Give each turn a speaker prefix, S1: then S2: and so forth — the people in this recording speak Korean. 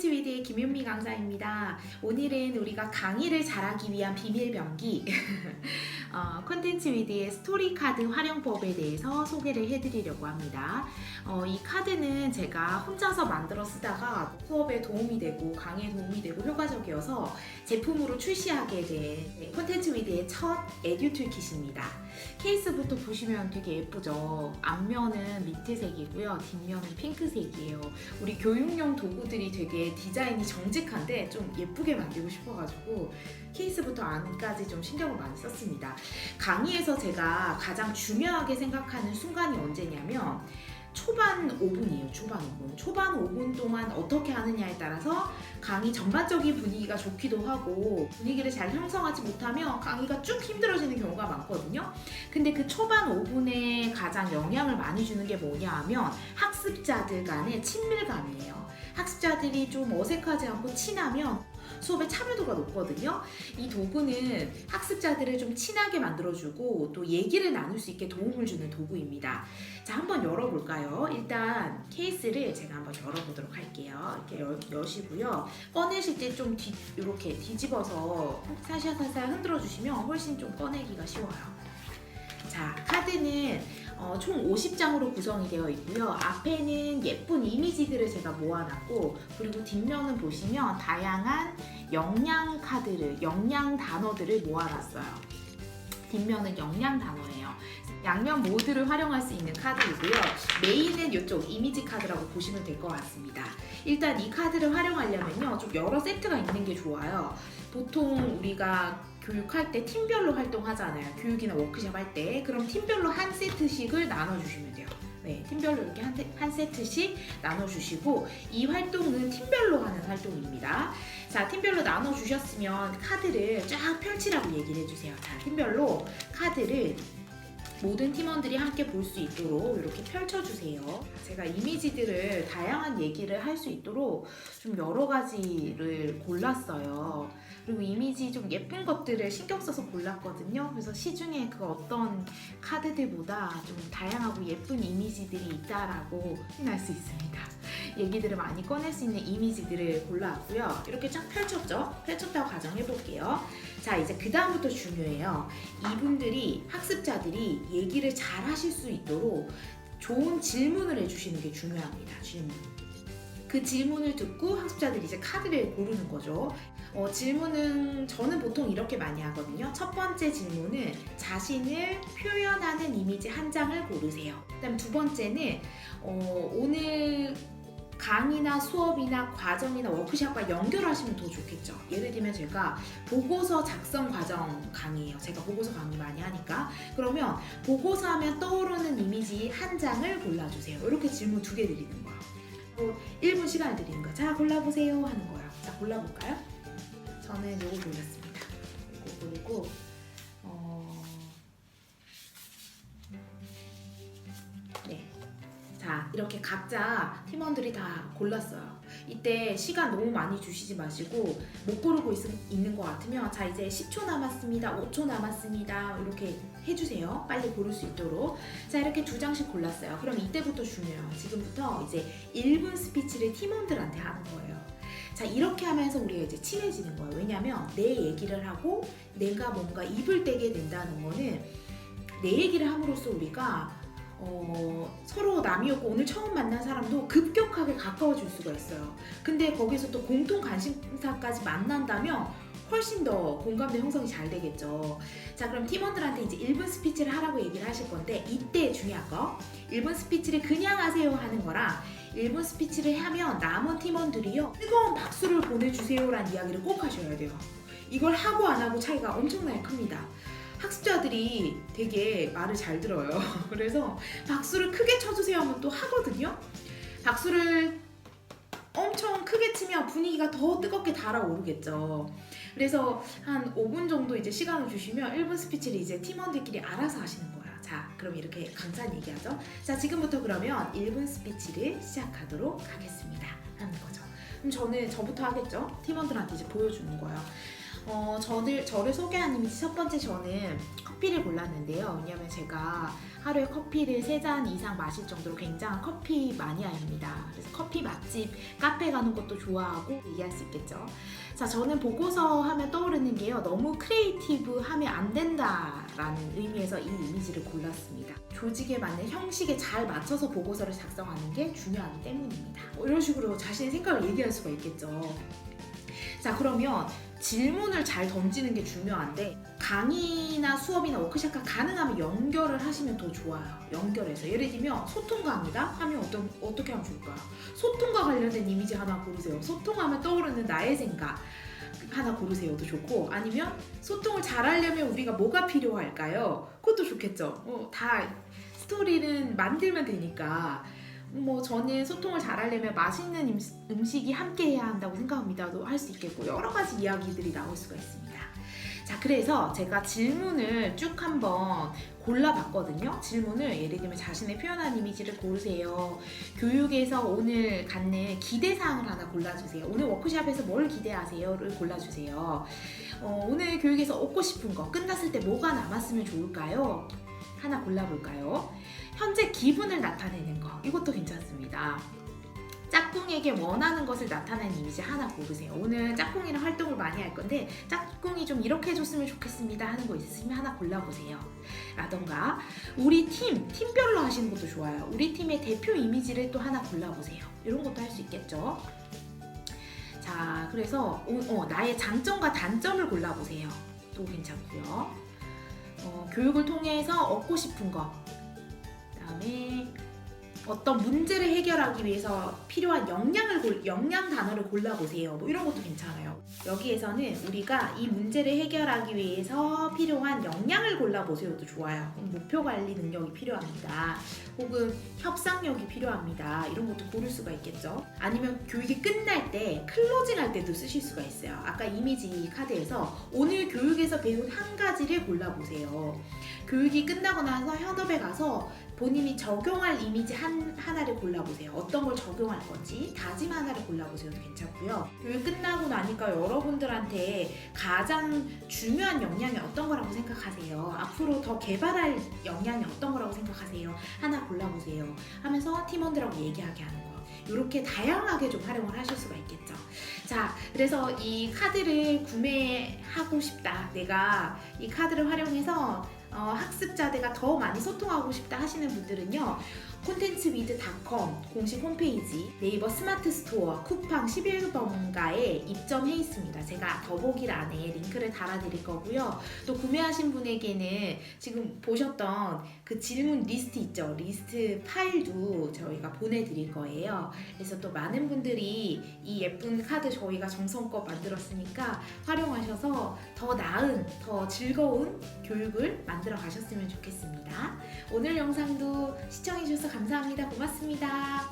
S1: 콘텐츠 위드의 김윤미 강사입니다. 오늘은 우리가 강의를 잘하기 위한 비밀 병기 콘텐츠 위드의 스토리 카드 활용법에 대해서 소개를 해드리려고 합니다. 이 카드는 제가 혼자서 만들어 쓰다가 수업에 도움이 되고 강의에 도움이 되고 효과적이어서 제품으로 출시하게 된 콘텐츠 위드의 첫 에듀 툴킷입니다. 케이스부터 보시면 되게 예쁘죠? 앞면은 민트색이고요, 뒷면은 핑크색이에요. 우리 교육용 도구들이 되게 디자인이 정직한데 좀 예쁘게 만들고 싶어가지고 케이스부터 안까지 좀 신경을 많이 썼습니다. 강의에서 제가 가장 중요하게 생각하는 순간이 언제냐면 초반 5분이에요. 초반 5분 동안 어떻게 하느냐에 따라서 강의 전반적인 분위기가 좋기도 하고 분위기를 잘 형성하지 못하면 강의가 쭉 힘들어지는 경우가 많거든요. 근데 그 초반 5분에 가장 영향을 많이 주는 게 뭐냐 하면 학습자들 간의 친밀감이에요. 학습자들이 좀 어색하지 않고 친하면 수업에 참여도가 높거든요. 이 도구는 학습자들을 좀 친하게 만들어주고 또 얘기를 나눌 수 있게 도움을 주는 도구입니다. 자, 한번 열어볼까요? 일단 케이스를 제가 한번 열어보도록 할게요. 이렇게 여시고요. 꺼내실 때 좀 이렇게 뒤집어서 살살살살 흔들어 주시면 훨씬 좀 꺼내기가 쉬워요. 자, 카드는 총 50장으로 구성이 되어 있고요. 앞에는 예쁜 이미지들을 제가 모아놨고, 그리고 뒷면은 보시면 다양한 영양 카드를, 영양 단어들을 모아놨어요. 뒷면은 영양 단어예요. 양면 모두를 활용할 수 있는 카드이고요. 메인은 이쪽 이미지 카드라고 보시면 될 것 같습니다. 일단 이 카드를 활용하려면요, 좀 여러 세트가 있는 게 좋아요. 보통 우리가 교육할 때 팀별로 활동하잖아요. 교육이나 워크숍 할 때. 그럼 팀별로 한 세트씩을 나눠주시면 돼요. 네, 팀별로 이렇게 한 세트씩 나눠주시고, 이 활동은 팀별로 하는 활동입니다. 자, 팀별로 나눠주셨으면 카드를 쫙 펼치라고 얘기를 해주세요. 자, 팀별로 카드를 모든 팀원들이 함께 볼 수 있도록 이렇게 펼쳐주세요. 제가 이미지들을 다양한 얘기를 할 수 있도록 좀 여러 가지를 골랐어요. 그리고 이미지 좀 예쁜 것들을 신경 써서 골랐거든요. 그래서 시중에 그 어떤 카드들보다 좀 다양하고 예쁜 이미지들이 있다라고 확인할 수 있습니다. 얘기들을 많이 꺼낼 수 있는 이미지들을 골라왔고요. 이렇게 쫙 펼쳤죠? 펼쳤다고 가정해 볼게요. 자, 이제 그 다음부터 중요해요. 이분들이, 학습자들이 얘기를 잘 하실 수 있도록 좋은 질문을 해주시는 게 중요합니다. 질문. 그 질문을 듣고 학습자들이 이제 카드를 고르는 거죠. 질문은 저는 보통 이렇게 많이 하거든요. 첫 번째 질문은 자신을 표현하는 이미지 한 장을 고르세요. 그다음 두 번째는 오늘 강의나 수업이나 과정이나 워크숍과 연결하시면 더 좋겠죠. 예를 들면 제가 보고서 작성 과정 강의예요. 제가 보고서 강의 많이 하니까. 그러면 보고서 하면 떠오르는 이미지 한 장을 골라주세요. 이렇게 질문 2개 드리는 거예요. 1분 시간을 드리는 거예요. 자, 골라보세요 하는 거예요. 자, 골라볼까요? 저는 요거 골랐습니다. 요거 그리고 네. 자, 이렇게 각자 팀원들이 다 골랐어요. 이때 시간 너무 많이 주시지 마시고 못 고르고 있는 것 같으면 자, 이제 10초 남았습니다. 5초 남았습니다. 이렇게 해주세요. 빨리 고를 수 있도록. 자, 이렇게 2장씩 골랐어요. 그럼 이때부터 중요해요. 지금부터 이제 1분 스피치를 팀원들한테 하는 거예요. 자, 이렇게 하면서 우리가 이제 친해지는 거예요. 왜냐면 내 얘기를 하고 내가 뭔가 입을 떼게 된다는 거는 내 얘기를 함으로써 우리가 서로 남이 없고 오늘 처음 만난 사람도 급격하게 가까워질 수가 있어요. 근데 거기서 또 공통 관심사까지 만난다면 훨씬 더 공감대 형성이 잘 되겠죠. 자, 그럼 팀원들한테 이제 1분 스피치를 하라고 얘기를 하실 건데 이때 중요한 거 1분 스피치를 그냥 하세요 하는 거랑 1분 스피치를 하면 남은 팀원들이요 뜨거운 박수를 보내주세요 라는 이야기를 꼭 하셔야 돼요. 이걸 하고 안 하고 차이가 엄청나게 큽니다. 학습자들이 되게 말을 잘 들어요. 그래서 박수를 크게 쳐주세요 하면 또 하거든요. 박수를 엄청 크게 치면 분위기가 더 뜨겁게 달아오르겠죠. 그래서 한 5분 정도 이제 시간을 주시면 1분 스피치를 이제 팀원들끼리 알아서 하시는 거예요. 자, 그럼 이렇게 강사는 얘기하죠. 자, 지금부터 그러면 1분 스피치를 시작하도록 하겠습니다 하는 거죠. 그럼 저는 저부터 하겠죠. 팀원들한테 이제 보여주는 거예요. 저를 소개한 이미지 첫 번째 저는 커피를 골랐는데요. 왜냐면 제가 하루에 커피를 3잔 이상 마실 정도로 굉장한 커피 마니아입니다. 그래서 커피 맛집, 카페 가는 것도 좋아하고 이해할 수 있겠죠. 자, 저는 보고서 하면 떠오르는 게요. 너무 크리에이티브 하면 안 된다라는 의미에서 이 이미지를 골랐습니다. 조직에 맞는 형식에 잘 맞춰서 보고서를 작성하는 게 중요하기 때문입니다. 이런 식으로 자신의 생각을 얘기할 수가 있겠죠. 자, 그러면 질문을 잘 던지는 게 중요한데 강의나 수업이나 워크숍과 가능하면 연결을 하시면 더 좋아요. 연결해서 예를 들면 소통 강의다 하면 어떻게 하면 좋을까요? 소통과 관련된 이미지 하나 고르세요. 소통하면 떠오르는 나의 생각 하나 고르세요도 좋고, 아니면 소통을 잘하려면 우리가 뭐가 필요할까요? 그것도 좋겠죠. 다 스토리는 만들면 되니까. 저는 소통을 잘하려면 맛있는 음식이 함께 해야 한다고 생각합니다도 할 수 있겠고, 여러 가지 이야기들이 나올 수가 있습니다. 자, 그래서 제가 질문을 쭉 한번 골라봤거든요. 질문을 예를 들면 자신의 표현한 이미지를 고르세요. 교육에서 오늘 갖는 기대사항을 하나 골라주세요. 오늘 워크숍에서 뭘 기대하세요?를 골라주세요. 오늘 교육에서 얻고 싶은 거, 끝났을 때 뭐가 남았으면 좋을까요? 하나 골라볼까요? 현재 기분을 나타내는 거, 이것도 괜찮습니다. 짝꿍에게 원하는 것을 나타내는 이미지 하나 고르세요. 오늘 짝꿍이랑 활동을 많이 할 건데 짝꿍이 좀 이렇게 해줬으면 좋겠습니다 하는 거 있으시면 하나 골라보세요. 라던가 우리 팀별로 하시는 것도 좋아요. 우리 팀의 대표 이미지를 또 하나 골라보세요. 이런 것도 할 수 있겠죠. 자, 그래서 나의 장점과 단점을 골라보세요. 또 괜찮고요. 교육을 통해서 얻고 싶은 거, 그다음에 어떤 문제를 해결하기 위해서 필요한 역량 단어를 골라보세요. 이런 것도 괜찮아요. 여기에서는 우리가 이 문제를 해결하기 위해서 필요한 역량을 골라보세요도 좋아요. 목표 관리 능력이 필요합니다. 혹은 협상력이 필요합니다. 이런 것도 고를 수가 있겠죠. 아니면 교육이 끝날 때 클로징 할 때도 쓰실 수가 있어요. 아까 이미지 카드에서 오늘 교육에서 배운 한 가지를 골라보세요. 교육이 끝나고 나서 현업에 가서 본인이 적용할 이미지 하나를 골라보세요. 어떤 걸 적용할 건지 다짐 하나를 골라보세요. 괜찮고요. 교육 끝나고 나니까 여러분들한테 가장 중요한 역량이 어떤 거라고 생각하세요? 앞으로 더 개발할 역량이 어떤 거라고 생각하세요? 하나 골라보세요. 하면서 팀원들하고 얘기하게 하는 거. 이렇게 다양하게 좀 활용을 하실 수가 있겠죠. 자, 그래서 이 카드를 구매하고 싶다, 내가 이 카드를 활용해서 학습자들과 더 많이 소통하고 싶다 하시는 분들은요, 콘텐츠위드.com 공식 홈페이지, 네이버 스마트 스토어, 쿠팡 11번가에 입점해 있습니다. 제가 더보기란에 링크를 달아드릴 거고요. 또 구매하신 분에게는 지금 보셨던 그 질문 리스트 있죠? 리스트 파일도 저희가 보내드릴 거예요. 그래서 또 많은 분들이 이 예쁜 카드 저희가 정성껏 만들었으니까 활용하셔서 더 나은, 더 즐거운 교육을 만들어 가셨으면 좋겠습니다. 오늘 영상도 시청해주셔서 감사합니다. 고맙습니다.